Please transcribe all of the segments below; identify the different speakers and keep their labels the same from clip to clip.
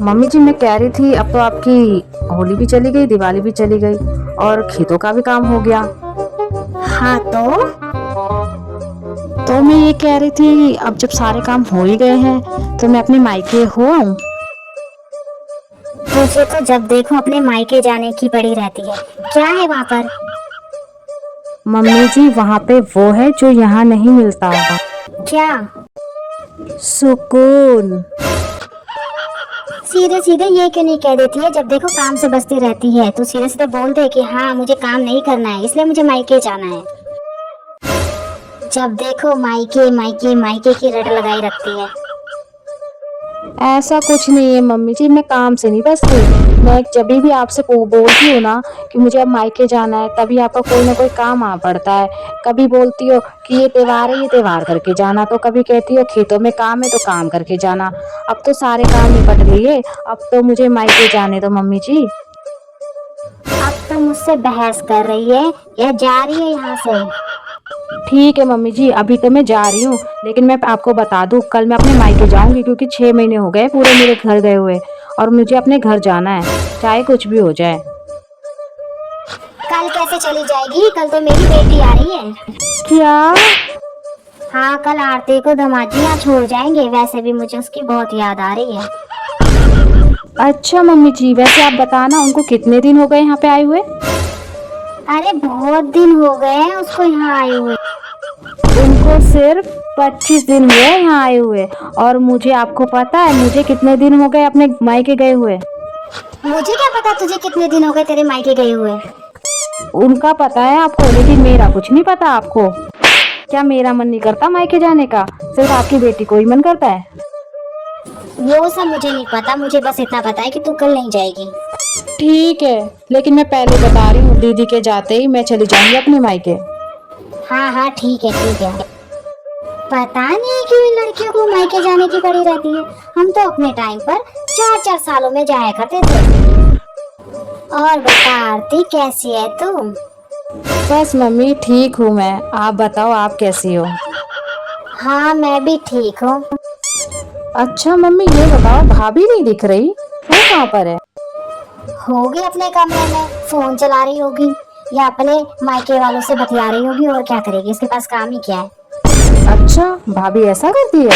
Speaker 1: Mummy जी, मैं कह रही थी अब तो आपकी होली भी चली गई, दिवाली भी चली गई और खेतों का भी काम हो गया।
Speaker 2: हाँ
Speaker 1: तो मैं ये कह रही थी अब जब सारे काम हो ही गए हैं तो मैं अपने मायके हो आऊं।
Speaker 2: तुझे तो जब देखो अपने मायके जाने की पड़ी रहती है। क्या है वहाँ पर?
Speaker 1: मम्मी जी, वहाँ पे वो है जो यहाँ नहीं मिलता।
Speaker 2: क्या?
Speaker 1: सुकून।
Speaker 2: सीधे सीधे ये क्यों नहीं कह देती है? जब देखो काम से बसती रहती है तो सीधे सीधे बोल दे कि हाँ मुझे काम नहीं करना है, इसलिए मुझे मायके जाना है। जब देखो मायके मायके मायके की रट लगाई रखती है।
Speaker 1: ऐसा कुछ नहीं है मम्मी जी, मैं काम से नहीं बसती। मैं जब भी आपसे बोलती हूँ ना कि मुझे अब मायके जाना है, तभी आपका कोई ना कोई काम आ पड़ता है। कभी बोलती हो कि ये त्योहार है, ये त्योहार करके जाना, तो कभी कहती हो खेतों में काम है तो काम करके जाना। अब तो सारे काम निपट लिए, अब तो मुझे मायके जाने दो मम्मी जी।
Speaker 2: अब तो मुझसे बहस कर रही है या जा रही है यहाँ से?
Speaker 1: ठीक है मम्मी जी, अभी तो मैं जा रही हूँ, लेकिन मैं आपको बता दूँ कल मैं अपने मायके जाऊंगी, क्योंकि 6 महीने हो गए पूरे मेरे घर गए हुए और मुझे अपने घर जाना है, चाहे कुछ भी हो जाए।
Speaker 2: कल कैसे चली जाएगी? कल तो मेरी बेटी आ रही है।
Speaker 1: क्या?
Speaker 2: हाँ, कल आरती को दामाजी यहाँ छोड़ जाएंगे। वैसे भी मुझे उसकी बहुत याद आ रही है।
Speaker 1: अच्छा मम्मी जी, वैसे आप बताना उनको कितने दिन हो गए यहाँ पे आए हुए।
Speaker 2: अरे बहुत दिन हो गए हैं उसको यहाँ आए हुए।
Speaker 1: उनको सिर्फ 25 दिन हुए यहाँ आए हुए, और मुझे, आपको पता है मुझे कितने दिन हो गए अपने मायके गए हुए।
Speaker 2: मुझे क्या पता तुझे कितने दिन हो गए तेरे मायके गए हुए।
Speaker 1: उनका पता है आपको, लेकिन मेरा कुछ नहीं पता आपको। क्या मेरा मन नहीं करता मायके जाने का? सिर्फ आपकी बेटी को ही मन करता है।
Speaker 2: वो सब मुझे नहीं पता, मुझे बस इतना पता है कि तू कल नहीं जाएगी।
Speaker 1: ठीक है, लेकिन मैं पहले बता रही हूँ, दीदी के जाते ही मैं चली जाऊंगी अपने मायके।
Speaker 2: हाँ हाँ ठीक है ठीक है। पता नहीं क्यों इन लड़कियों को मायके जाने की पड़ी रहती है। हम तो अपने टाइम पर 4-4 सालों में जाया करते थे। और बता आरती, कैसी है तू?
Speaker 1: बस मम्मी ठीक हूँ मैं, आप बताओ आप कैसी हो।
Speaker 2: हाँ मैं भी ठीक हूँ।
Speaker 1: अच्छा मम्मी, ये बताओ भाभी नहीं दिख रही, वो कहाँ पर है?
Speaker 2: होगी अपने कमरे में, फोन चला रही होगी या अपने मायके वालों से बतिया रही होगी। और क्या करेगी, इसके पास काम ही क्या है।
Speaker 1: अच्छा, भाभी ऐसा करती है?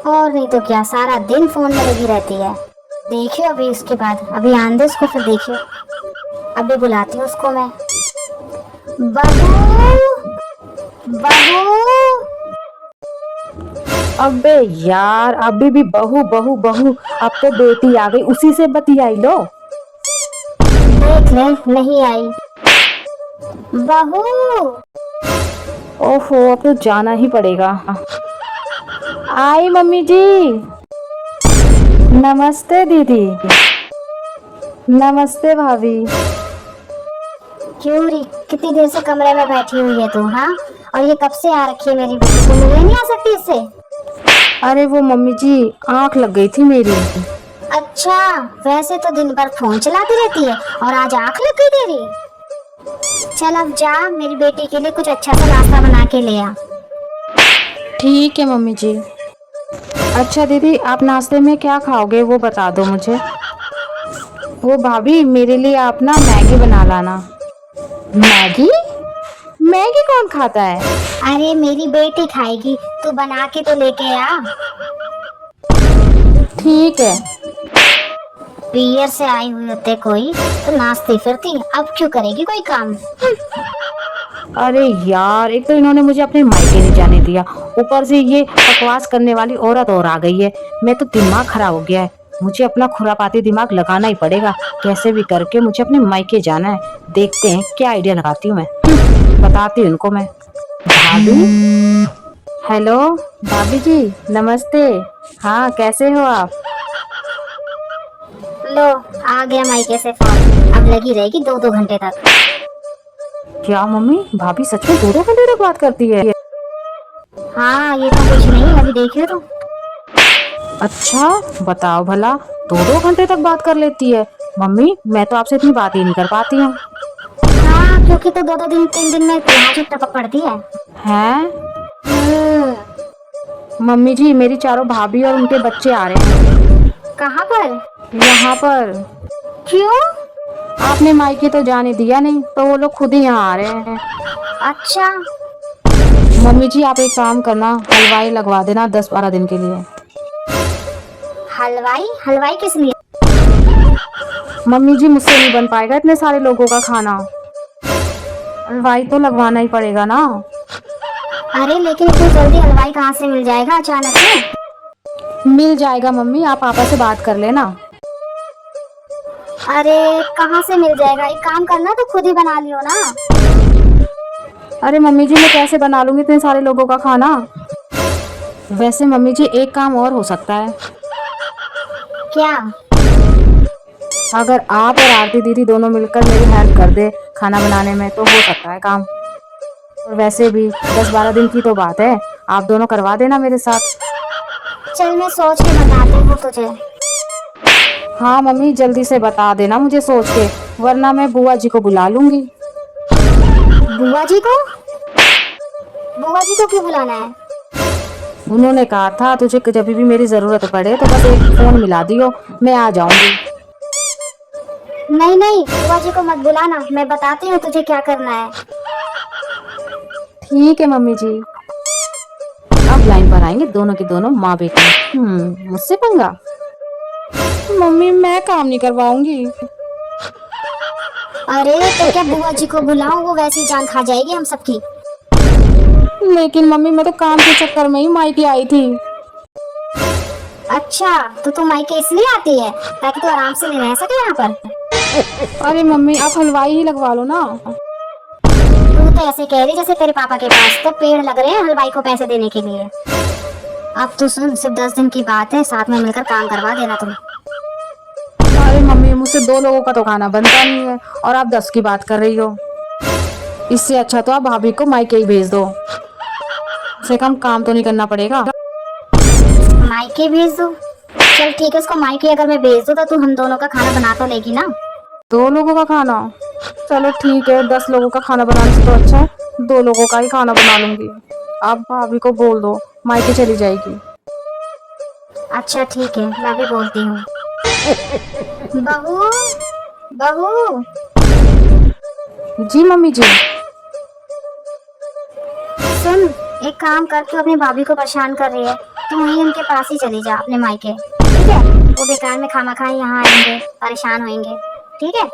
Speaker 2: और नहीं तो क्या, सारा दिन फोन में लगी रहती है। देखियो अभी उसके बाद, अभी आंदे उसको, फिर देखियो। अभी बुलाती हूँ उसको मैं। बहू, बहू।
Speaker 1: अबे यार, अभी भी बहू बहू बहू, अब तो बेटी आ गई, उसी से बतियाई लो।
Speaker 2: देख ले, नहीं आई बहू।
Speaker 1: ओहो, अब तो जाना ही पड़ेगा। आई मम्मी जी। नमस्ते दीदी। नमस्ते भाभी।
Speaker 2: क्यों री, कितनी देर से कमरे में बैठी हुई है तू? हाँ, और ये कब से आ रखी है मेरी बेटी को? मिलने नहीं आ सकती इससे?
Speaker 1: अरे वो मम्मी जी, आंख लग गई थी मेरी।
Speaker 2: अच्छा, वैसे तो दिन भर फोन चलाती रहती है और आज आंख लग गई तेरी। चल अब जा, मेरी बेटी के लिए कुछ अच्छा सा नाश्ता बना के ले आ।
Speaker 1: ठीक है मम्मी जी। अच्छा दीदी, आप नाश्ते में क्या खाओगे वो बता दो मुझे। वो भाभी, मेरे लिए आप ना मैगी बना लाना। मैगी? मैगी कौन खाता है?
Speaker 2: अरे मेरी बेटी खाएगी, तू बना के तो लेके आ।
Speaker 1: ठीक है।
Speaker 2: पियर से आई हुई होते कोई तो नाचती फिरती, अब क्यों करेगी कोई काम।
Speaker 1: अरे यार, एक तो इन्होंने मुझे अपने मायके नहीं जाने दिया, ऊपर से ये बकवास करने वाली औरत और आ गई है। मैं तो दिमाग खराब हो गया है, मुझे अपना खुरापाती दिमाग लगाना ही पड़ेगा। कैसे भी करके मुझे अपने मायके जाना है। देखते हैं क्या आइडिया लगाती हूँ मैं। बताती हूँ उनको मैं। भाभी। हेलो भाभी जी, नमस्ते। हाँ, कैसे हो आप?
Speaker 2: लो, आ गया मायके से फोन। अब लगी रहेगी 2-2 घंटे तक।
Speaker 1: क्या मम्मी, भाभी सच में 2-2 घंटे तक बात करती है?
Speaker 2: हाँ, ये तो कुछ नहीं, अभी देखियो तुम।
Speaker 1: अच्छा, बताओ भला, 2-2 घंटे तक बात कर लेती है? मम्मी, मैं तो आपसे इतनी बात ही नहीं कर पाती हूँ।
Speaker 2: हाँ, क्योंकि तो 2-2 दिन 3 दिन में यहाँ से टपक पड़ती है।
Speaker 1: हैं?
Speaker 2: हम्म,
Speaker 1: मम्मी जी, मेरी चारों भाभी और उनके बच्चे आ रहे हैं।
Speaker 2: कहाँ पर?
Speaker 1: यहाँ पर।
Speaker 2: क्यों?
Speaker 1: आपने मायके तो जाने दिया नहीं, तो वो लोग खुद ही यहाँ आ रहे हैं।
Speaker 2: अच्छा।
Speaker 1: मम्मी जी आप एक काम करना, हलवाई लगवा देना 10-12 दिन के लिए।
Speaker 2: हलवाई? हलवाई किस लिए?
Speaker 1: मम्मी जी मुझसे नहीं बन पाएगा इतने सारे लोगों का खाना, हलवाई तो लगवाना ही पड़ेगा ना।
Speaker 2: अरे लेकिन इतनी जल्दी हलवाई कहाँ से मिल जाएगा अचानक से?
Speaker 1: मिल जाएगा मम्मी, आप पापा से बात कर लेना।
Speaker 2: अरे कहाँ से मिल जाएगा? एक काम करना, तो खुद ही बना लियो ना।
Speaker 1: अरे मम्मी जी मैं कैसे बना लूंगी इतने सारे लोगों का खाना। वैसे मम्मी जी एक काम और हो सकता है।
Speaker 2: क्या?
Speaker 1: अगर आप और आरती दीदी दोनों मिलकर मेरी हेल्प कर दे खाना बनाने में, तो हो सकता है काम। और वैसे भी 10-12 दिन की तो बात है, आप दोनों करवा देना मेरे साथ।
Speaker 2: चल मैं सोच के बताती हूँ तुझे।
Speaker 1: हाँ मम्मी जल्दी से बता देना मुझे सोच के, वरना मैं बुआ जी को बुला लूंगी।
Speaker 2: बुआ जी को? बुआ जी को क्यों बुलाना है?
Speaker 1: उन्होंने कहा था तुझे जब भी मेरी जरूरत पड़े तो बस एक फोन मिला दियो, मैं आ जाऊंगी।
Speaker 2: नहीं नहीं, बुआ जी को मत बुलाना, मैं बताती हूँ तुझे क्या करना है।
Speaker 1: ठीक है मम्मी जी। अब लाइन पर आएंगे दोनों के दोनों माँ बेटी। मुझसे पंगा? मम्मी मैं काम नहीं करवाऊंगी।
Speaker 2: अरे तो क्या बुआ जी को बुलाओ, वो वैसी जान खा जाएगी हम सबकी।
Speaker 1: लेकिन मम्मी मैं तो काम के चक्कर में ही मायके आई थी।
Speaker 2: अच्छा तो तू मायके इसलिए आती है ताकि तू आराम से नहीं रह सके यहाँ पर?
Speaker 1: अरे मम्मी आप हलवाई ही लगवा लो ना।
Speaker 2: तू तो ऐसे कह रही जैसे तेरे पापा के पास तो पेड़ लग रहे हैं हलवाई को पैसे देने के लिए। अब तो सुन, सिर्फ 10 दिन की बात है, साथ में मिलकर काम करवा देना तुम।
Speaker 1: अरे मम्मी मुझसे 2 लोगों का तो खाना बनता नहीं है और आप 10 की बात कर रही हो। इससे अच्छा तो आप भाभी को मायके ही भेज दो, से कम काम तो नहीं करना पड़ेगा।
Speaker 2: मायके भेज दो? चल ठीक है, उसको मायके अगर मैं भेज दूँ तो तू हम दोनों का खाना बना तो लेगी ना?
Speaker 1: 2 लोगों का खाना? चलो ठीक है, 10 लोगों का खाना बनाने से तो अच्छा है 2 लोगों का ही खाना बना लूंगी। आप भाभी को बोल दो मायके चली जाएगी।
Speaker 2: अच्छा ठीक है, मैं भी बोलती हूँ। बहू, बहू।
Speaker 1: जी मम्मी जी।
Speaker 2: सुन, एक काम कर, तू अपनी भाभी को परेशान कर रही है, तू वहीं उनके पास ही चली जा अपने मायके, ठीक है? वो बेकार में खामा यहाँ आएंगे, परेशान होंगे, ठीक है?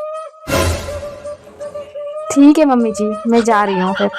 Speaker 1: ठीक है मम्मी जी, मैं जा रही हूँ फिर।